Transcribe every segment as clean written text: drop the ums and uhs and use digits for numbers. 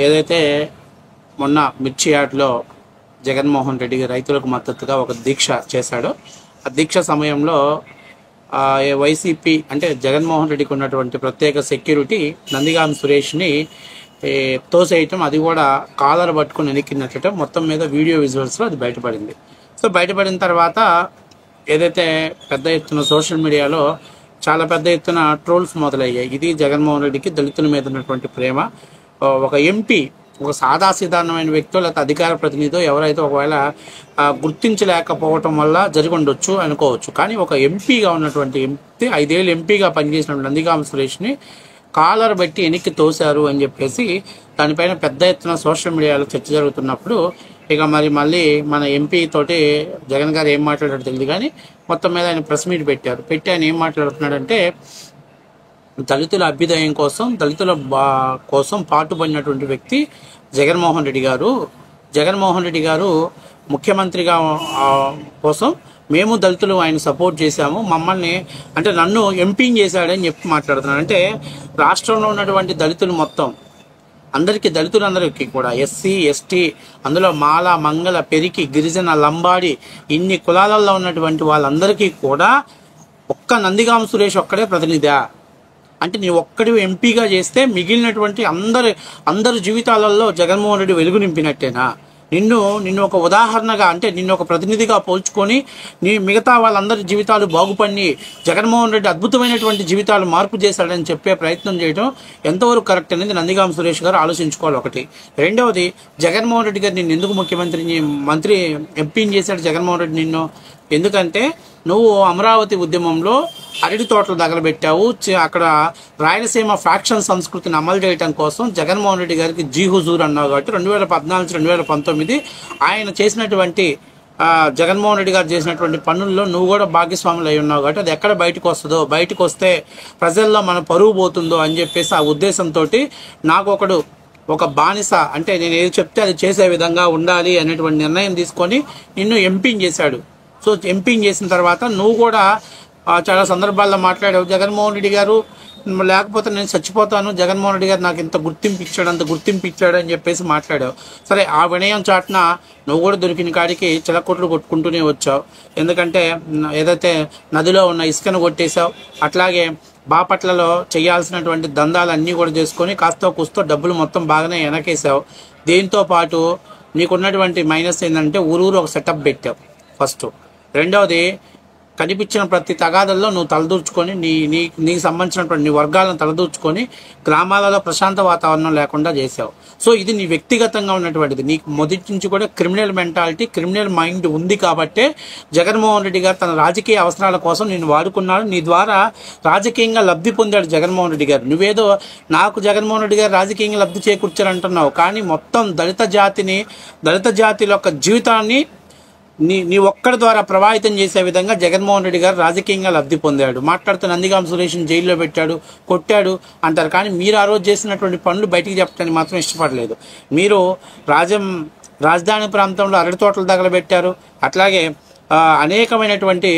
ఏదైతే మొన్న మిర్చి యార్డ్లో జగన్మోహన్ రెడ్డి రైతులకు మద్దతుగా ఒక దీక్ష చేశాడో ఆ దీక్ష సమయంలో వైసీపీ అంటే జగన్మోహన్ రెడ్డికి ఉన్నటువంటి ప్రత్యేక సెక్యూరిటీ నందిగాం సురేష్ని తోసేయటం, అది కూడా కాలర్ పట్టుకుని వెనక్కినట్లటం, మొత్తం మీద వీడియో విజువల్స్లో అది బయటపడింది. సో బయటపడిన తర్వాత ఏదైతే పెద్ద ఎత్తున సోషల్ మీడియాలో చాలా పెద్ద ఎత్తున ట్రోల్స్ మొదలయ్యాయి. ఇది జగన్మోహన్ రెడ్డికి దళితుల మీద ఉన్నటువంటి ప్రేమ. ఒక ఎంపీ, ఒక సాదాసీదారణమైన వ్యక్తో లేకపోతే అధికార ప్రతినిధో ఎవరైతే ఒకవేళ గుర్తించలేకపోవటం వల్ల జరిగి ఉండొచ్చు అనుకోవచ్చు. కానీ ఒక ఎంపీగా ఉన్నటువంటి ఎంపీ, 5 ఏళ్ళు ఎంపీగా పనిచేసినటువంటి నందిగామ సురేష్ని కాలర్ బట్టి వెనక్కి తోశారు అని చెప్పేసి దానిపైన పెద్ద ఎత్తున సోషల్ మీడియాలో చర్చ జరుగుతున్నప్పుడు ఇక మళ్ళీ మన ఎంపీ తోటి జగన్ గారు ఏం మాట్లాడారో తెలియదు, కానీ మొత్తం మీద ఆయన ప్రెస్ మీట్ పెట్టి ఆయన ఏం మాట్లాడుతున్నాడంటే దళితుల అభ్యుదయం కోసం, దళితుల కోసం పాటుపడినటువంటి వ్యక్తి జగన్మోహన్ రెడ్డి గారు. జగన్మోహన్ రెడ్డి గారు ముఖ్యమంత్రిగా కోసం మేము దళితులు ఆయన సపోర్ట్ చేశాము, మమ్మల్ని అంటే నన్ను ఎంపీని చేశాడని చెప్పి మాట్లాడుతున్నాడు. అంటే రాష్ట్రంలో ఉన్నటువంటి దళితులు మొత్తం అందరికీ, దళితులందరికీ కూడా ఎస్సీ ఎస్టీ, అందులో మాల మంగళ పెరికి గిరిజన లంబాడి ఇన్ని కులాలలో ఉన్నటువంటి వాళ్ళందరికీ కూడా ఒక్క నందిగామ సురేష్ ఒక్కడే ప్రతినిధా? అంటే నీ ఒక్కడి ఎంపీగా చేస్తే మిగిలినటువంటి అందరి జీవితాలలో జగన్మోహన్ రెడ్డి వెలుగు నింపినట్టేనా? నిన్ను ఒక ఉదాహరణగా, అంటే నిన్ను ఒక ప్రతినిధిగా పోల్చుకొని నీ మిగతా వాళ్ళందరి జీవితాలు బాగుపడి జగన్మోహన్ రెడ్డి అద్భుతమైనటువంటి జీవితాలు మార్పు చేశాడని చెప్పే ప్రయత్నం చేయడం ఎంతవరకు కరెక్ట్ అనేది నందిగామ సురేష్ గారు ఆలోచించుకోవాలి. ఒకటి. రెండవది, జగన్మోహన్ రెడ్డి గారు నిన్ను ఎందుకు మంత్రి ఎంపీని చేశాడు జగన్మోహన్ రెడ్డి నిన్ను? ఎందుకంటే నువ్వు అమరావతి ఉద్యమంలో అరటి తోటలు తగలబెట్టావు. అక్కడ రాయలసీమ ఫ్యాక్షన్ సంస్కృతిని అమలు చేయడం కోసం జగన్మోహన్ రెడ్డి గారికి జీ హుజూర్ అన్నావు కాబట్టి 2014-2019 ఆయన చేసినటువంటి జగన్మోహన్ రెడ్డి గారు చేసినటువంటి పనుల్లో నువ్వు కూడా భాగస్వాములు అయి ఉన్నావు కాబట్టి అది ఎక్కడ బయటకు వస్తే ప్రజల్లో మన పరువు పోతుందో అని చెప్పేసి ఆ ఉద్దేశంతో నాకు ఒక బానిస, అంటే నేను ఏది చెప్తే అది చేసే విధంగా ఉండాలి అనేటువంటి నిర్ణయం తీసుకొని నిన్ను ఎంపీని చేశాడు. సో ఎంపీని చేసిన తర్వాత నువ్వు కూడా చాలా సందర్భాల్లో మాట్లాడావు, జగన్మోహన్ రెడ్డి గారు లేకపోతే నేను చచ్చిపోతాను, జగన్మోహన్ రెడ్డి గారు నాకు ఇంత గుర్తింపు ఇచ్చాడు అని చెప్పేసి మాట్లాడావు. సరే, ఆ వినయం చాటున నువ్వు కూడా దొరికిన కాడికి చిలకొట్లు కొట్టుకుంటూనే వచ్చావు. ఎందుకంటే ఏదైతే నదిలో ఉన్న ఇసుకను కొట్టేశావు, అట్లాగే బాపట్లలో చేయాల్సినటువంటి దందాలన్నీ కూడా చేసుకొని కాస్త కూస్తో డబ్బులు మొత్తం బాగానే వెనకేసావు. దీంతో పాటు నీకున్నటువంటి మైనస్ ఏంటంటే ఊరు ఒక సెటప్ పెట్టావు ఫస్ట్. రెండవది, కనిపించిన ప్రతి తగాదల్లో నువ్వు తలదూర్చుకొని నీకు సంబంధించినటువంటి నీ వర్గాలను తలదూర్చుకొని గ్రామాలలో ప్రశాంత వాతావరణం లేకుండా చేసావు. సో ఇది నీ వ్యక్తిగతంగా ఉన్నటువంటిది. నీకు మొదటి నుంచి కూడా క్రిమినల్ మెంటాలిటీ, క్రిమినల్ మైండ్ ఉంది కాబట్టే జగన్మోహన్ రెడ్డి గారు తన రాజకీయ అవసరాల కోసం నేను వాడుకున్నాడు. నీ ద్వారా రాజకీయంగా లబ్ధి పొందాడు జగన్మోహన్ రెడ్డి గారు. నువ్వేదో నాకు జగన్మోహన్ రెడ్డి గారు రాజకీయంగా లబ్ధి చేకూర్చారంటున్నావు, కానీ మొత్తం దళిత జాతి యొక్క జీవితాన్ని నీ ఒక్కడి ద్వారా ప్రభావితం చేసే విధంగా జగన్మోహన్ రెడ్డి గారు రాజకీయంగా లబ్ధి పొందాడు. మాట్లాడుతూ నందిగామ సురేష్ని జైల్లో పెట్టాడు, కొట్టాడు అంటారు, కానీ మీరు ఆ రోజు చేసినటువంటి పనులు బయటికి చెప్పడానికి మాత్రం ఇష్టపడలేదు. మీరు రాజధాని ప్రాంతంలో అరటి తోటలు తగలబెట్టారు, అట్లాగే అనేకమైనటువంటి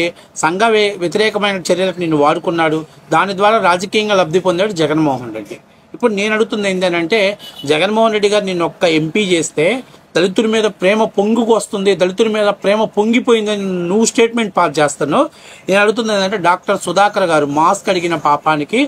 సంఘ వ్యతిరేకమైన చర్యలకు నిన్ను వాడుకున్నాడు. దాని ద్వారా రాజకీయంగా లబ్ధి పొందాడు జగన్మోహన్ రెడ్డి. ఇప్పుడు నేను అడుగుతుంది ఏంటంటే, జగన్మోహన్ రెడ్డి గారు నిన్ను ఒక్క ఎంపీ చేస్తే దళితుల మీద ప్రేమ పొంగుకు వస్తుంది, దళితుల మీద ప్రేమ పొంగిపోయిందని నువ్వు స్టేట్మెంట్ పాస్ చేస్తున్నావు. నేను అడుగుతుంది ఏంటంటే, డాక్టర్ సుధాకర్ గారు మాస్క్ అడిగిన పాపానికి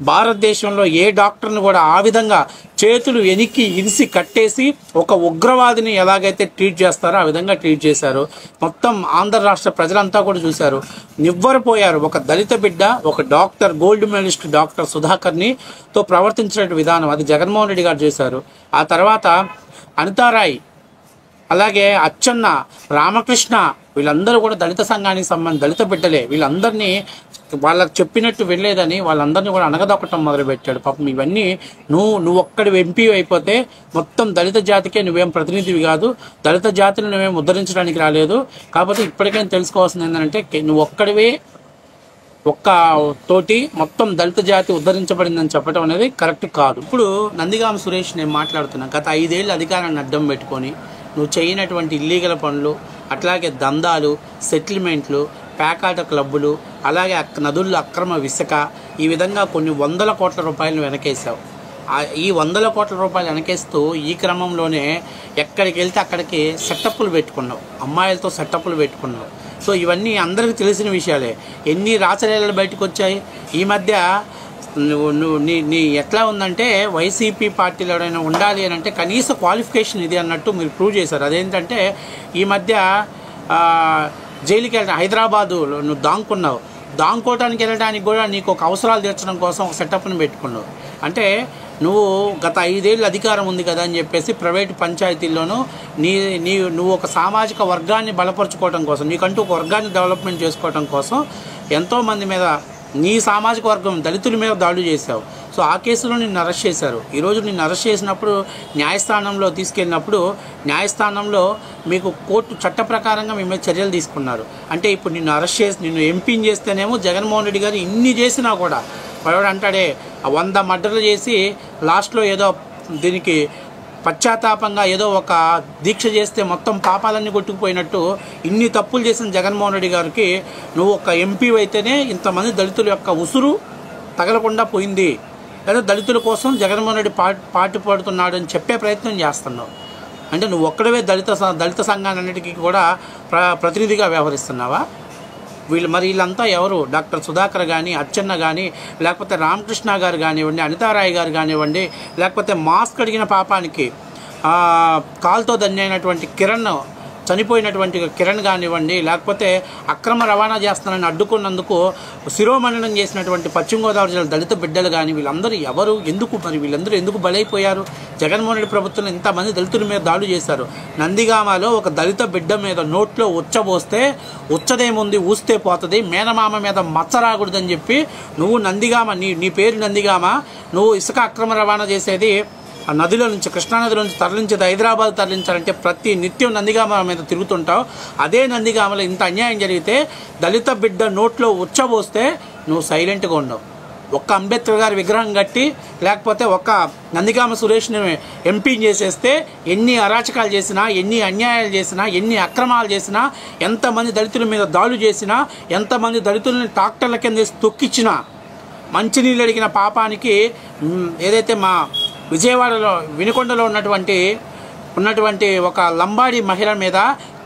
భారతదేశంలో ఏ డాక్టర్ని కూడా ఆ విధంగా చేతులు వెనక్కి ఇరిసి కట్టేసి ఒక ఉగ్రవాదిని ఎలాగైతే ట్రీట్ చేస్తారో ఆ విధంగా ట్రీట్ చేశారు. మొత్తం ఆంధ్ర రాష్ట్ర ప్రజలంతా కూడా చూశారు, నివ్వరపోయారు. ఒక దళిత బిడ్డ, ఒక డాక్టర్, గోల్డ్ మెడలిస్ట్ డాక్టర్ సుధాకర్ని తో ప్రవర్తించిన విధానం అది జగన్మోహన్ రెడ్డి గారు చేశారు. ఆ తర్వాత అనితారాయ్, అలాగే అచ్చన్న, రామకృష్ణ, వీళ్ళందరూ కూడా దళిత సంఘానికి సంబంధించి దళిత బిడ్డలే. వీళ్ళందరినీ వాళ్ళకి చెప్పినట్టు వెళ్ళలేదని వాళ్ళందరినీ కూడా అనగదొక్కటం మొదలుపెట్టాడు. పాపం ఇవన్నీ నువ్వు ఒక్కడి ఎంపీ అయిపోతే మొత్తం దళిత జాతికే నువ్వేం ప్రతినిధివి కాదు, దళిత జాతిని నువ్వేం ఉద్ధరించడానికి రాలేదు. కాకపోతే ఇప్పటికైనా తెలుసుకోవాల్సింది ఏంటంటే, నువ్వు ఒక్క తోటి మొత్తం దళిత జాతి ఉద్ధరించబడిందని చెప్పడం అనేది కరెక్ట్ కాదు. ఇప్పుడు నందిగామ సురేష్ నేను మాట్లాడుతున్నా, గత 5 ఏళ్ళు అధికారాన్ని అడ్డం పెట్టుకొని నువ్వు చేయనటువంటి ఇల్లీగల్ పనులు, అట్లాగే దందాలు, సెటిల్మెంట్లు, పేకాట క్లబ్బులు, అలాగే నదుల్లో అక్రమ ఇసుక, ఈ విధంగా కొన్ని 100 కోట్ల రూపాయలను వెనకేసావు. ఈ వందల కోట్ల రూపాయలు వెనకేస్తూ ఈ క్రమంలోనే ఎక్కడికి వెళ్తే అక్కడికి సెటప్లు పెట్టుకున్నావు, అమ్మాయిలతో సెటప్లు పెట్టుకున్నావు. సో ఇవన్నీ అందరికీ తెలిసిన విషయాలే. ఎన్ని రాచలీలలు బయటకు వచ్చాయి ఈ మధ్య. నీ ఎట్లా ఉందంటే వైసీపీ పార్టీలో ఎవరైనా ఉండాలి అని అంటే కనీస క్వాలిఫికేషన్ ఇది అన్నట్టు మీరు ప్రూవ్ చేశారు. అదేంటంటే ఈ మధ్య జైలుకి వెళ్ళిన హైదరాబాదులో నువ్వు దాంకోవటానికి వెళ్ళడానికి కూడా నీకు ఒక అవసరాలు తీర్చడం కోసం ఒక సెటప్ని పెట్టుకున్నావు. అంటే నువ్వు గత 5 ఏళ్ళు అధికారం ఉంది కదా అని చెప్పేసి ప్రైవేటు పంచాయతీల్లోనూ నువ్వు ఒక సామాజిక వర్గాన్ని బలపరుచుకోవడం కోసం, నీకంటూ ఒక వర్గాన్ని డెవలప్మెంట్ చేసుకోవడం కోసం ఎంతోమంది మీద, నీ సామాజిక వర్గం దళితుల మీద దాడులు చేశావు. సో ఆ కేసులో నిన్ను అరెస్ట్ చేశారు. ఈరోజు నిన్ను అరెస్ట్ చేసినప్పుడు న్యాయస్థానంలో తీసుకెళ్ళినప్పుడు న్యాయస్థానంలో మీకు కోర్టు చట్ట ప్రకారంగా మీ మీద చర్యలు తీసుకున్నారు. అంటే ఇప్పుడు నిన్ను అరెస్ట్ చేసి నిన్ను ఎంపీని చేస్తేనేమో జగన్మోహన్ రెడ్డి గారు ఇన్ని చేసినా కూడా వాడు అంటాడే 100 మర్డర్లు చేసి లాస్ట్లో ఏదో దీనికి పశ్చాత్తాపంగా ఏదో ఒక దీక్ష చేస్తే మొత్తం పాపాలన్నీ కొట్టుకుపోయినట్టు ఇన్ని తప్పులు చేసిన జగన్మోహన్ రెడ్డి గారికి నువ్వు ఒక ఎంపీ అయితేనే ఇంతమంది దళితుల యొక్క ఉసురు తగలకుండా పోయింది, లేదా దళితుల కోసం జగన్మోహన్ రెడ్డి పాటు పడుతున్నాడు అని చెప్పే ప్రయత్నం చేస్తున్నావు. అంటే నువ్వు ఒక్కడవే దళిత సంఘాలన్నిటికీ కూడా ప్రతినిధిగా వ్యవహరిస్తున్నావా? వీళ్ళంతా ఎవరు? డాక్టర్ సుధాకర్ కానీ, అచ్చెన్న కానీ, లేకపోతే రామకృష్ణ గారు కానివ్వండి, అనితారాయ్ గారు కానివ్వండి, లేకపోతే మాస్క్ అడిగిన పాపానికి కాల్తో దన్నైనటువంటి చనిపోయినటువంటి కిరణ్ కానివ్వండి, లేకపోతే అక్రమ రవాణా చేస్తానని అడ్డుకున్నందుకు శిరోమణనం చేసినటువంటి పశ్చిమ గోదావరి జిల్లా దళిత బిడ్డలు కానీ వీళ్ళందరూ ఎవరు? వీళ్ళందరూ ఎందుకు బలైపోయారు? జగన్మోహన్ రెడ్డి ప్రభుత్వంలో ఇంతమంది దళితుల మీద దాడులు చేశారు. నందిగామలో ఒక దళిత బిడ్డ మీద నోట్లో ఉచ్చబోస్తే ఉచ్చదేముంది, ఊస్తే పోతుంది, మేనమామ మీద మచ్చ రాకూడదని చెప్పి నువ్వు నందిగామ, నీ పేరు నందిగామ, నువ్వు ఇసుక అక్రమ రవాణా చేసేది ఆ నదిలో నుంచి, కృష్ణానదిలో నుంచి తరలించేది హైదరాబాద్ తరలించాలంటే ప్రతి నిత్యం నందిగామ మీద తిరుగుతుంటావు. అదే నందిగామలో ఇంత అన్యాయం జరిగితే దళిత బిడ్డ నోట్లో ఉచ్చబోస్తే నువ్వు సైలెంట్గా ఉండవు. ఒక్క అంబేద్కర్ గారి విగ్రహం కట్టి లేకపోతే ఒక్క నందిగామ సురేష్ని ఎంపీని చేసేస్తే ఎన్ని అరాచకాలు చేసినా, ఎన్ని అన్యాయాలు చేసినా, ఎన్ని అక్రమాలు చేసినా, ఎంతమంది దళితుల మీద దాడులు చేసినా, ఎంతమంది దళితులని ట్రాక్టర్ల కింద తొక్కిచ్చినా, మంచినీళ్ళు అడిగిన పాపానికి ఏదైతే మా విజయవాడలో వినుకొండలో ఉన్నటువంటి ఒక లంబాడి మహిళ మీద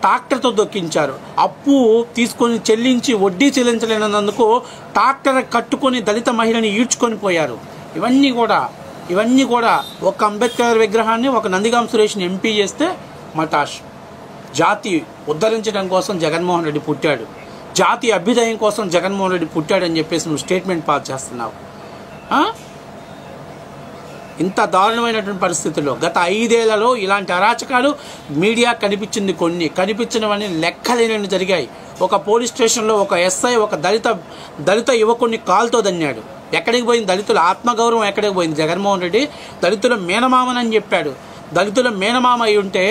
ట్రాక్టర్తో దొక్కించారు. అప్పు తీసుకొని చెల్లించి వడ్డీ చెల్లించలేనందుకు ట్రాక్టర్ కట్టుకొని దళిత మహిళని ఈడ్చుకొని పోయారు. ఇవన్నీ కూడా ఒక అంబేద్కర్ విగ్రహాన్ని, ఒక నందిగామ సురేష్ని ఎంపీ చేస్తే మటాష్. జాతి ఉద్ధరించడం కోసం జగన్మోహన్ రెడ్డి పుట్టాడు, జాతి అభ్యుదయం కోసం జగన్మోహన్ రెడ్డి పుట్టాడని చెప్పేసి నువ్వు స్టేట్మెంట్ పాస్ చేస్తున్నావు. ఇంత దారుణమైనటువంటి పరిస్థితుల్లో గత 5 ఏళ్లలో ఇలాంటి అరాచకాలు మీడియా కనిపించినవన్నీ లెక్కలేని జరిగాయి. ఒక పోలీస్ స్టేషన్లో ఒక ఎస్ఐ ఒక దళిత యువకుడిని కాల్తో దన్నాడు. ఎక్కడికి పోయింది దళితుల ఆత్మగౌరవం? ఎక్కడికి పోయింది? జగన్మోహన్ రెడ్డి దళితుల మేనమామనని చెప్పాడు. దళితుల మేనమామ అయి ఉంటే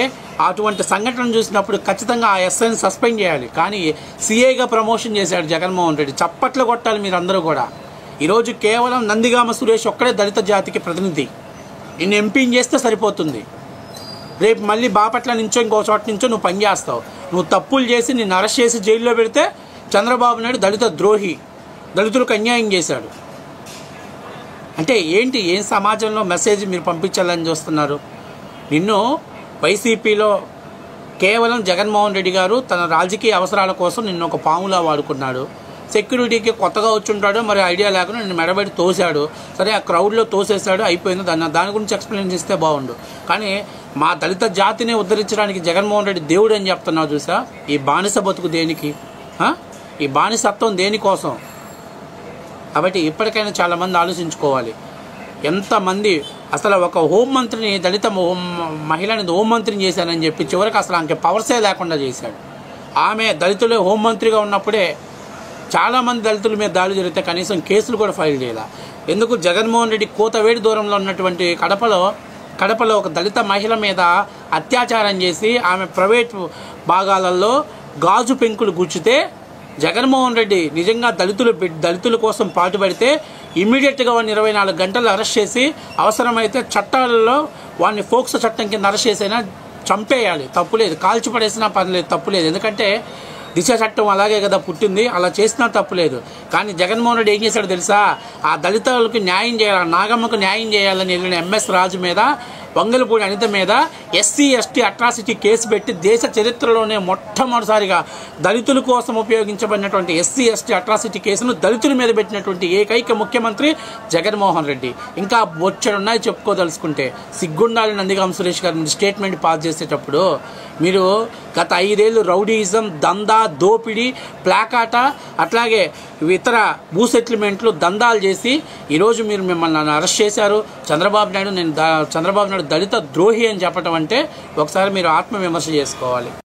అటువంటి సంఘటన చూసినప్పుడు ఖచ్చితంగా ఆ ఎస్ఐని సస్పెండ్ చేయాలి. కానీ సిఐగా ప్రమోషన్ చేశాడు జగన్మోహన్ రెడ్డి. చప్పట్లు కొట్టాలి మీరందరూ కూడా. ఈరోజు కేవలం నందిగామ సురేష్ ఒక్కడే దళిత జాతికి ప్రతినిధి. నిన్ను ఎంపీని చేస్తే సరిపోతుంది. రేపు మళ్ళీ బాపట్ల నుంచో ఇంకో చోట నుంచో నువ్వు పనిచేస్తావు. నువ్వు తప్పులు చేసి నిన్ను అరెస్ట్ చేసి జైల్లో పెడితే చంద్రబాబు నాయుడు దళిత ద్రోహి, దళితులకు అన్యాయం చేశాడు అంటే ఏంటి? ఏం సమాజంలో మెసేజ్ మీరు పంపించాలని చూస్తున్నారు? నిన్ను వైసీపీలో కేవలం జగన్మోహన్ రెడ్డి గారు తన రాజకీయ అవసరాల కోసం నిన్ను ఒక పాములా వాడుకున్నాడు. సెక్యూరిటీకి కొత్తగా వచ్చుంటాడో మరి ఐడియా లేకుండా నేను మెడబెట్టి తోశాడు. సరే ఆ క్రౌడ్లో తోసేశాడు, అయిపోయింది. దాని గురించి ఎక్స్ప్లెయిన్ చేస్తే బాగుండు. కానీ మా దళిత జాతిని ఉద్ధరించడానికి జగన్మోహన్ రెడ్డి దేవుడు అని చెప్తున్నావు చూసా. ఈ బానిస బతుకు దేనికి? ఈ బానిసత్వం దేనికోసం? కాబట్టి ఇప్పటికైనా చాలామంది ఆలోచించుకోవాలి. ఎంతమంది అసలు ఒక హోంమంత్రిని, దళిత మహిళని హోంమంత్రిని చేశానని చెప్పి చివరికి అసలు ఆమెకి పవర్సే లేకుండా చేశాడు. ఆమె దళితులే హోంమంత్రిగా ఉన్నప్పుడే చాలామంది దళితుల మీద దాడి జరిగితే కనీసం కేసులు కూడా ఫైల్ చేయాల. ఎందుకు? జగన్మోహన్ రెడ్డి కోతవేడి దూరంలో ఉన్నటువంటి కడపలో ఒక దళిత మహిళ మీద అత్యాచారం చేసి ఆమె ప్రైవేటు భాగాలలో గాజు పెంకులు గుచ్చితే జగన్మోహన్ రెడ్డి నిజంగా దళితుల కోసం పాటుపడితే ఇమ్మీడియట్గా వాడిని 24 గంటలు అరెస్ట్ చేసి అవసరమైతే చట్టాలలో వాడిని ఫోక్సో చట్టం కింద అరెస్ట్ చేసైనా చంపేయాలి. తప్పులేదు. కాల్చిపడేసినా పర్లేదు, తప్పులేదు. ఎందుకంటే దిశ చట్టం అలాగే కదా పుట్టింది, అలా చేసినా తప్పులేదు. కానీ జగన్మోహన్ రెడ్డి ఏం చేశాడు తెలుసా? ఆ దళితులకు న్యాయం చేయాలి, నాగమ్మకు న్యాయం చేయాలని వెళ్ళిన ఎంఎస్ రాజు మీద, వంగలపూడి అనిత మీద ఎస్సీ ఎస్టీ అట్రాసిటీ కేసు పెట్టి దేశ చరిత్రలోనే మొట్టమొదటిసారిగా దళితుల కోసం ఉపయోగించబడినటువంటి ఎస్సీ ఎస్టీ అట్రాసిటీ కేసును దళితుల మీద పెట్టినటువంటి ఏకైక ముఖ్యమంత్రి జగన్మోహన్ రెడ్డి. ఇంకా బొచ్చడున్నాయి చెప్పుకోదలుచుకుంటే. సిగ్గుండాలి నందిగామ సురేష్ గారి స్టేట్మెంట్ పాస్ చేసేటప్పుడు మీరు గత 5 ఏళ్ళు రౌడీయిజం, దందా, దోపిడీ, ప్లాకాట, అట్లాగే ఇతర భూ సెటిల్మెంట్లు, దందాలు చేసి ఈరోజు మీరు మిమ్మల్ని అరెస్ట్ చేశారు. చంద్రబాబు నాయుడు దళిత ద్రోహి అని చెప్పటం అంటే ఒకసారి మీరు ఆత్మవిమర్శ చేసుకోవాలి.